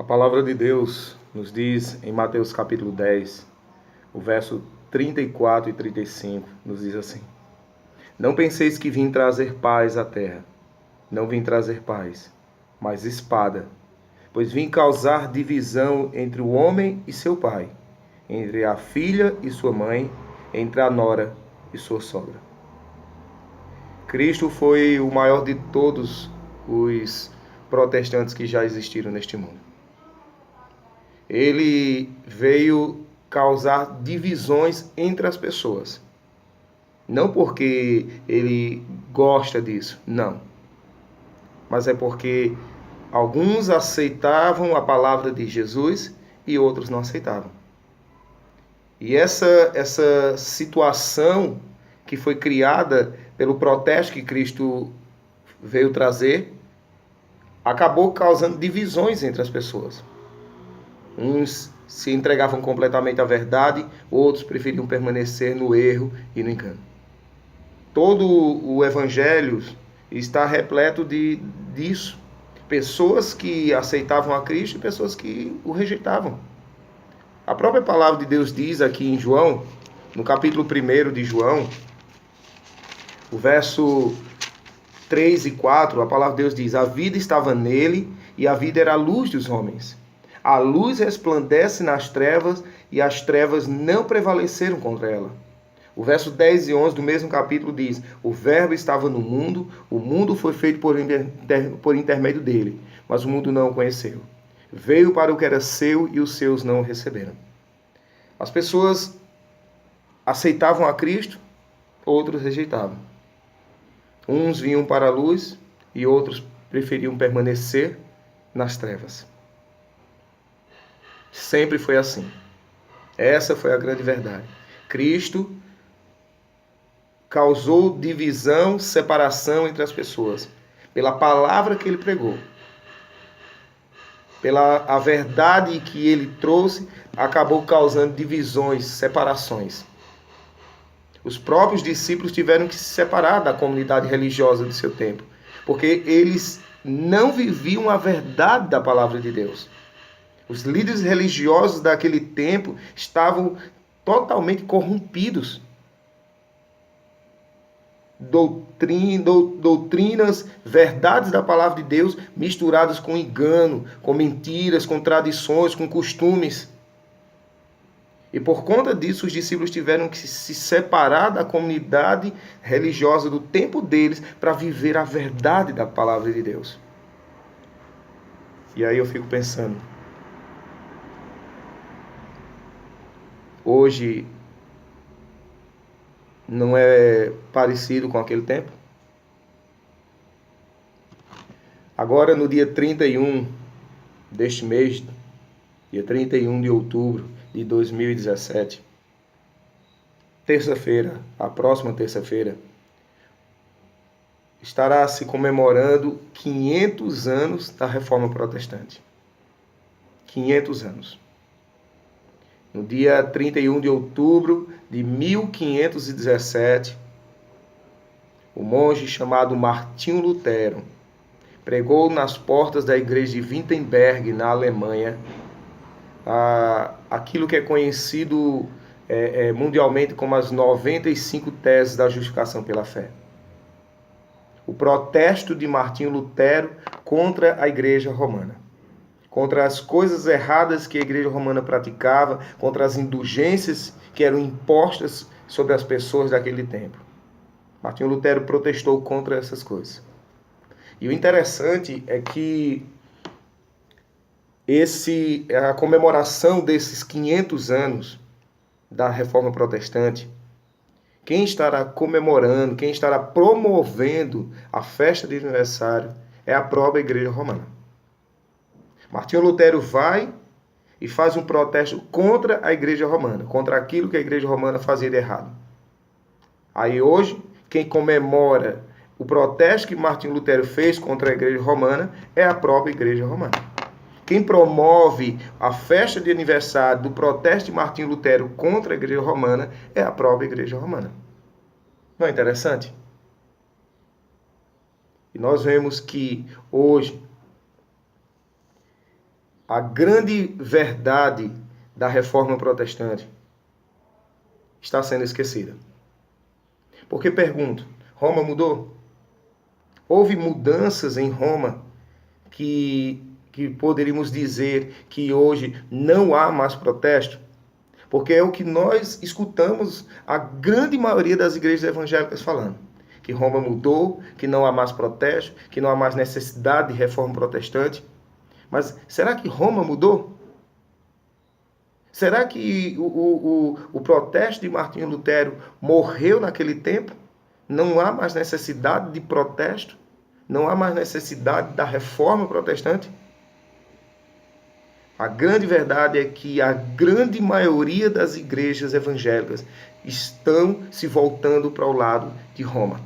palavra de Deus nos diz em Mateus capítulo 10, o verso 34 e 35, nos diz assim: Não penseis que vim trazer paz à terra. Não vim trazer paz, mas espada. Pois vim causar divisão entre o homem e seu pai, entre a filha e sua mãe, entre a nora e sua sogra. Cristo foi o maior de todos os protestantes que já existiram neste mundo. Ele veio causar divisões entre as pessoas. Não porque ele gosta disso, não. Mas é porque alguns aceitavam a palavra de Jesus e outros não aceitavam. E essa situação que foi criada pelo protesto que Cristo veio trazer, acabou causando divisões entre as pessoas. Uns se entregavam completamente à verdade, outros preferiam permanecer no erro e no engano. Todo o Evangelho está repleto disso. Pessoas que aceitavam a Cristo e pessoas que o rejeitavam. A própria palavra de Deus diz aqui em João, no capítulo 1 de João, o verso 3 e 4, a palavra de Deus diz: A vida estava nele e a vida era a luz dos homens. A luz resplandece nas trevas e as trevas não prevaleceram contra ela. O verso 10 e 11 do mesmo capítulo diz: O verbo estava no mundo, o mundo foi feito por intermédio dele, mas o mundo não o conheceu. Veio para o que era seu e os seus não o receberam. As pessoas aceitavam a Cristo, outros rejeitavam. Uns vinham para a luz e outros preferiam permanecer nas trevas. Sempre foi assim. Essa foi a grande verdade. Cristo causou divisão, separação entre as pessoas. Pela palavra que ele pregou. Pela a verdade que ele trouxe, acabou causando divisões, separações. Os próprios discípulos tiveram que se separar da comunidade religiosa do seu tempo, porque eles não viviam a verdade da palavra de Deus. Os líderes religiosos daquele tempo estavam totalmente corrompidos. Doutrinas, verdades da palavra de Deus misturadas com engano, com mentiras, com tradições, com costumes. E por conta disso, os discípulos tiveram que se separar da comunidade religiosa do tempo deles para viver a verdade da palavra de Deus. E aí eu fico pensando, hoje não é parecido com aquele tempo? Agora, no dia 31 deste mês, dia 31 de outubro de 2017, terça-feira, a próxima terça-feira, estará se comemorando 500 anos da Reforma Protestante. 500 anos. No dia 31 de outubro de 1517, o monge chamado Martinho Lutero pregou nas portas da igreja de Wittenberg, na Alemanha, aquilo que é conhecido mundialmente como as 95 teses da justificação pela fé. O protesto de Martinho Lutero contra a igreja romana. Contra as coisas erradas que a igreja romana praticava, contra as indulgências que eram impostas sobre as pessoas daquele tempo. Martinho Lutero protestou contra essas coisas. E o interessante é que a comemoração desses 500 anos da Reforma Protestante, quem estará comemorando, quem estará promovendo a festa de aniversário é a própria igreja romana. Martinho Lutero vai e faz um protesto contra a igreja romana, contra aquilo que a igreja romana fazia de errado. Aí hoje, quem comemora o protesto que Martinho Lutero fez contra a igreja romana é a própria igreja romana. Quem promove a festa de aniversário do protesto de Martinho Lutero contra a igreja romana é a própria igreja romana. Não é interessante? E nós vemos que hoje A grande verdade da reforma protestante está sendo esquecida. Porque pergunto, Roma mudou? Houve mudanças em Roma que poderíamos dizer que hoje não há mais protesto? Porque é o que nós escutamos a grande maioria das igrejas evangélicas falando. Que Roma mudou, que não há mais protesto, que não há mais necessidade de reforma protestante. Mas será que Roma mudou? Será que o protesto de Martinho Lutero morreu naquele tempo? Não há mais necessidade de protesto? Não há mais necessidade da reforma protestante? A grande verdade é que a grande maioria das igrejas evangélicas estão se voltando para o lado de Roma.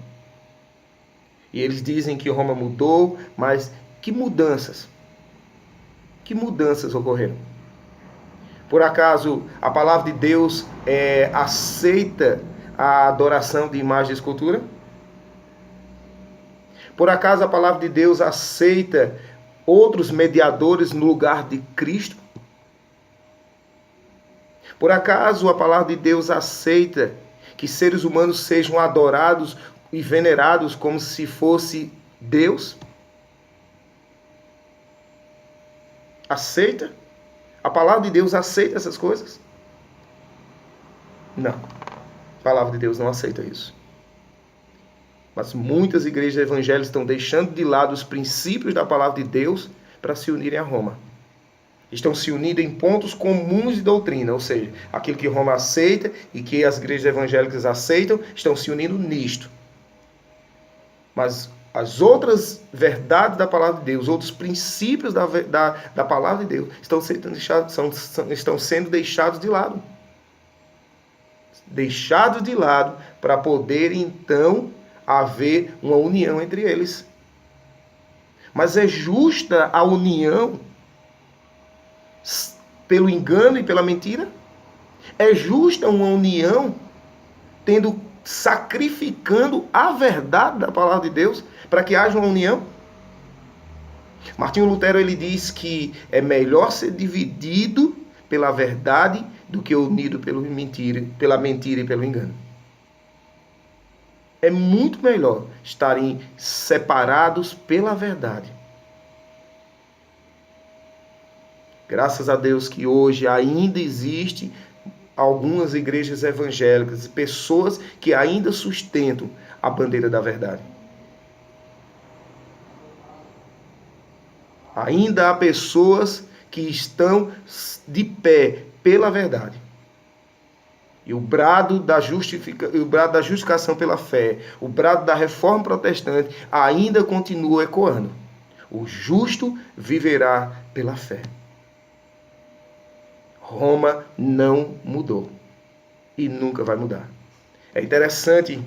E eles dizem que Roma mudou, mas que mudanças? Que mudanças ocorreram? Por acaso a palavra de Deus aceita a adoração de imagem e escultura? Por acaso a palavra de Deus aceita outros mediadores no lugar de Cristo? Por acaso a palavra de Deus aceita que seres humanos sejam adorados e venerados como se fosse Deus? Aceita? A palavra de Deus aceita essas coisas? Não. A palavra de Deus não aceita isso. Mas muitas igrejas evangélicas estão deixando de lado os princípios da palavra de Deus para se unirem a Roma. Estão se unindo em pontos comuns de doutrina, ou seja, aquilo que Roma aceita e que as igrejas evangélicas aceitam, estão se unindo nisto. Mas as outras verdades da palavra de Deus, outros princípios da palavra de Deus, estão sendo deixados de lado. Deixados de lado para poder, então, haver uma união entre eles. Mas é justa a união pelo engano e pela mentira? É justa uma união sacrificando a verdade da palavra de Deus para que haja uma união? Martinho Lutero ele diz que é melhor ser dividido pela verdade do que unido pela mentira e pelo engano. É muito melhor estarem separados pela verdade. Graças a Deus que hoje ainda existe algumas igrejas evangélicas, pessoas que ainda sustentam a bandeira da verdade. Ainda há pessoas que estão de pé pela verdade. E o brado da justificação pela fé, o brado da reforma protestante ainda continua ecoando. O justo viverá pela fé. Roma não mudou e nunca vai mudar. É interessante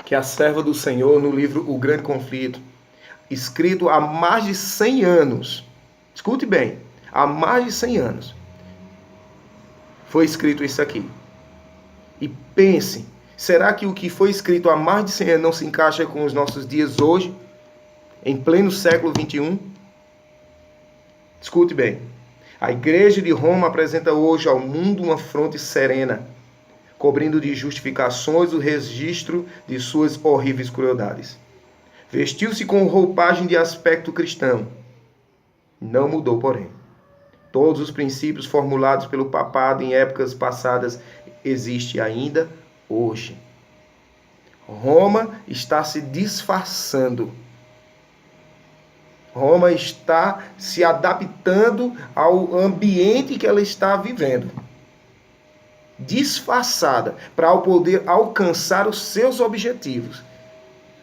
que a serva do Senhor, no livro O Grande Conflito, escrito há mais de 100 anos, escute bem, há mais de 100 anos, foi escrito isso aqui. E pense, será que o que foi escrito há mais de 100 anos não se encaixa com os nossos dias hoje, em pleno século XXI? Escute bem. A Igreja de Roma apresenta hoje ao mundo uma fronte serena, cobrindo de justificações o registro de suas horríveis crueldades. Vestiu-se com roupagem de aspecto cristão. Não mudou, porém. Todos os princípios formulados pelo papado em épocas passadas existem ainda hoje. Roma está se disfarçando. Roma está se adaptando ao ambiente que ela está vivendo. Disfarçada para poder alcançar os seus objetivos.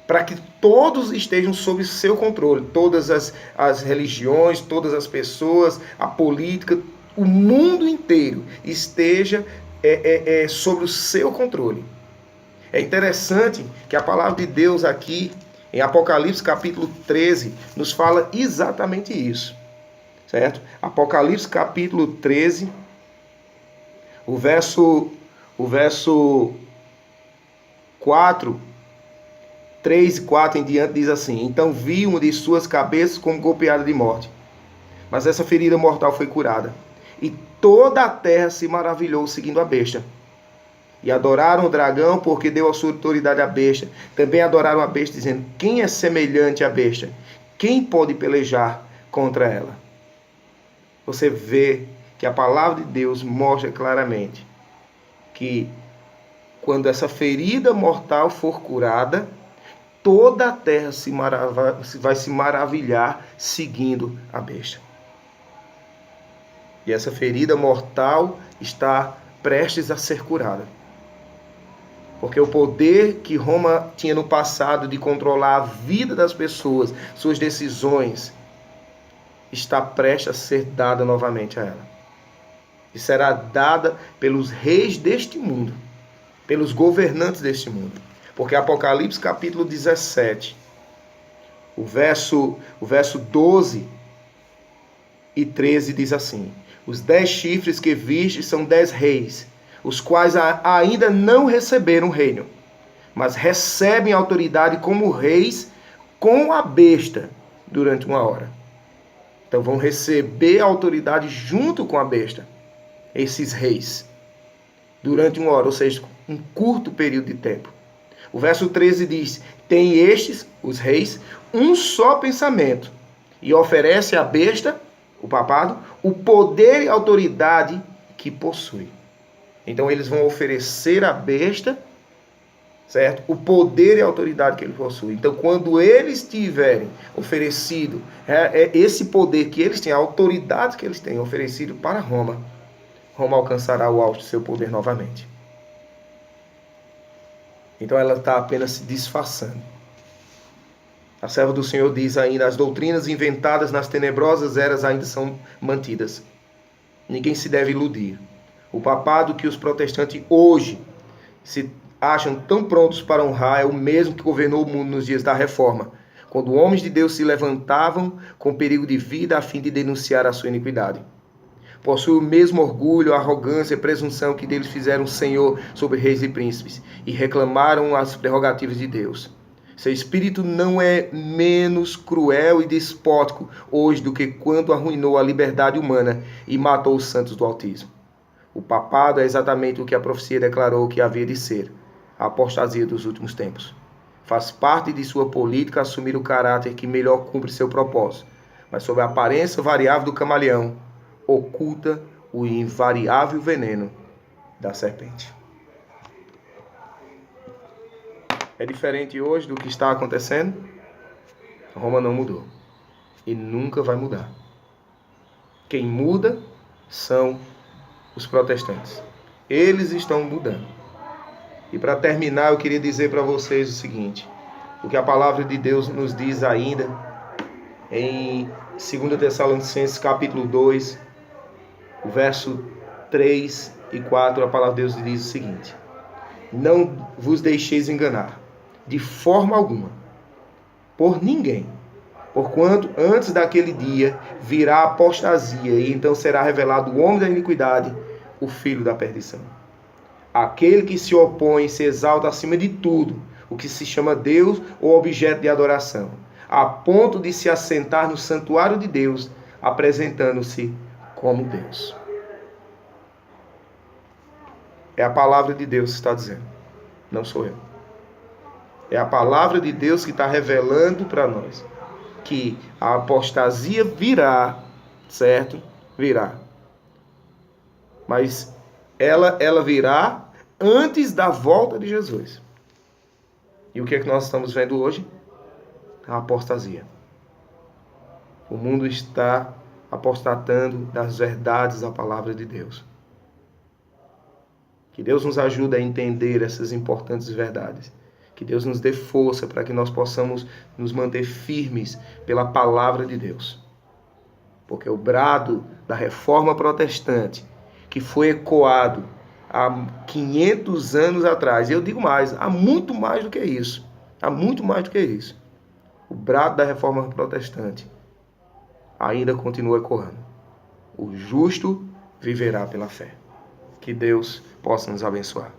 Para que todos estejam sob seu controle. Todas as religiões, todas as pessoas, a política, o mundo inteiro esteja sob o seu controle. É interessante que a palavra de Deus aqui, em Apocalipse capítulo 13, nos fala exatamente isso. Certo? Apocalipse capítulo 13, o verso 4, 3 e 4 em diante diz assim: Então vi uma de suas cabeças como golpeada de morte. Mas essa ferida mortal foi curada. E toda a terra se maravilhou seguindo a besta. E adoraram o dragão porque deu a sua autoridade à besta. Também adoraram a besta, dizendo: quem é semelhante à besta? Quem pode pelejar contra ela? Você vê que a palavra de Deus mostra claramente que quando essa ferida mortal for curada, toda a terra vai se maravilhar seguindo a besta. E essa ferida mortal está prestes a ser curada. Porque o poder que Roma tinha no passado de controlar a vida das pessoas, suas decisões, está prestes a ser dada novamente a ela. E será dada pelos reis deste mundo, pelos governantes deste mundo. Porque Apocalipse capítulo 17, o verso 12 e 13 diz assim: os 10 chifres que viste são 10 reis, os quais ainda não receberam o reino, mas recebem autoridade como reis com a besta durante 1 hora. Então vão receber a autoridade junto com a besta, esses reis, durante 1 hora, ou seja, um curto período de tempo. O verso 13 diz: tem estes, os reis, um só pensamento, e oferece à besta, o papado, o poder e autoridade que possui. Então eles vão oferecer à besta, certo? O poder e a autoridade que ele possui. Então quando eles tiverem oferecido esse poder que eles têm, a autoridade que eles têm oferecido para Roma, Roma alcançará o auge do seu poder novamente. Então ela está apenas se disfarçando. A serva do Senhor diz ainda: as doutrinas inventadas nas tenebrosas eras ainda são mantidas. Ninguém se deve iludir. O papado que os protestantes hoje se acham tão prontos para honrar é o mesmo que governou o mundo nos dias da Reforma, quando homens de Deus se levantavam com perigo de vida a fim de denunciar a sua iniquidade. Possui o mesmo orgulho, arrogância e presunção que deles fizeram Senhor sobre reis e príncipes, e reclamaram as prerrogativas de Deus. Seu espírito não é menos cruel e despótico hoje do que quando arruinou a liberdade humana e matou os santos do Altíssimo. O papado é exatamente o que a profecia declarou que havia de ser, a apostasia dos últimos tempos. Faz parte de sua política assumir o caráter que melhor cumpre seu propósito, mas sob a aparência variável do camaleão, oculta o invariável veneno da serpente. É diferente hoje do que está acontecendo? Roma não mudou. E nunca vai mudar. Quem muda são os protestantes. Eles estão mudando. E para terminar, eu queria dizer para vocês o seguinte: o que a palavra de Deus nos diz ainda em 2 Tessalonicenses capítulo 2, o verso 3 e 4, a palavra de Deus diz o seguinte: não vos deixeis enganar, de forma alguma, por ninguém, porquanto antes daquele dia virá a apostasia, e então será revelado o homem da iniquidade, o filho da perdição. Aquele que se opõe e se exalta acima de tudo, o que se chama Deus ou objeto de adoração, a ponto de se assentar no santuário de Deus, apresentando-se como Deus. É a palavra de Deus que está dizendo, não sou eu. É a palavra de Deus que está revelando para nós que a apostasia virá, certo? Virá. Mas ela virá antes da volta de Jesus. E o que é que nós estamos vendo hoje? A apostasia. O mundo está apostatando das verdades da palavra de Deus. Que Deus nos ajude a entender essas importantes verdades. Que Deus nos dê força para que nós possamos nos manter firmes pela palavra de Deus. Porque o brado da reforma protestante, que foi ecoado há 500 anos atrás, eu digo mais, há muito mais do que isso. Há muito mais do que isso. O brado da reforma protestante ainda continua ecoando. O justo viverá pela fé. Que Deus possa nos abençoar.